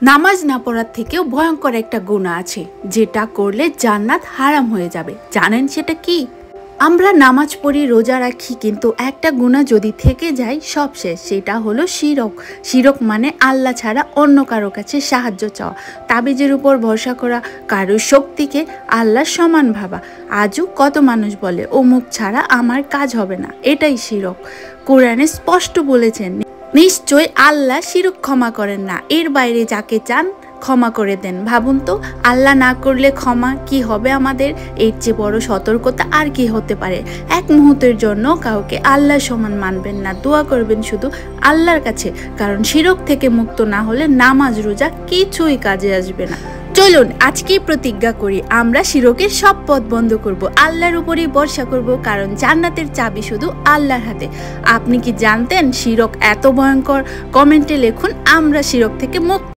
নামাজ না পড়ার থেকেও ভয়ঙ্কর একটা গুনাহ আছে, যেটা করলে জান্নাত হারাম হয়ে যাবে। জানেন সেটা কি? আমরা নামাজ পড়ি, রোজা রাখি, কিন্তু একটা গুনাহ যদি থেকে যায় সব শেষ। সেটা হলো শিরক। শিরক মানে আল্লাহ ছাড়া অন্য কারো কাছে সাহায্য চাওয়া, তাবিজের উপর ভরসা করা, কারোর শক্তিকে আল্লাহর সমান ভাবা। আজও কত মানুষ বলে অমুক ছাড়া আমার কাজ হবে না। এটাই শিরক। কোরআনে স্পষ্ট বলেছেন, নিশ্চয় আল্লাহ শিরক ক্ষমা করেন না, এর বাইরে যাকে চান ক্ষমা করে দেন। ভাবুন তো, আল্লাহ না করলে ক্ষমা কি হবে আমাদের? এর চেয়ে বড় সতর্কতা আর কি হতে পারে? এক মুহূর্তের জন্য কাউকে আল্লাহ সমান মানবেন না। দোয়া করবেন শুধু আল্লাহর কাছে, কারণ শিরক থেকে মুক্ত না হলে নামাজ রোজা কিছুই কাজে আসবে না। চলুন আজকেই প্রতিজ্ঞা করি, আমরা শিরকের সব পথ বন্ধ করব, আল্লাহর উপরেই ভরসা করব, কারণ জান্নাতের চাবি শুধু আল্লাহর হাতে। আপনি কি জানতেন শিরক এত ভয়ঙ্কর? কমেন্টে লিখুন আমরা শিরক থেকে মুক্ত।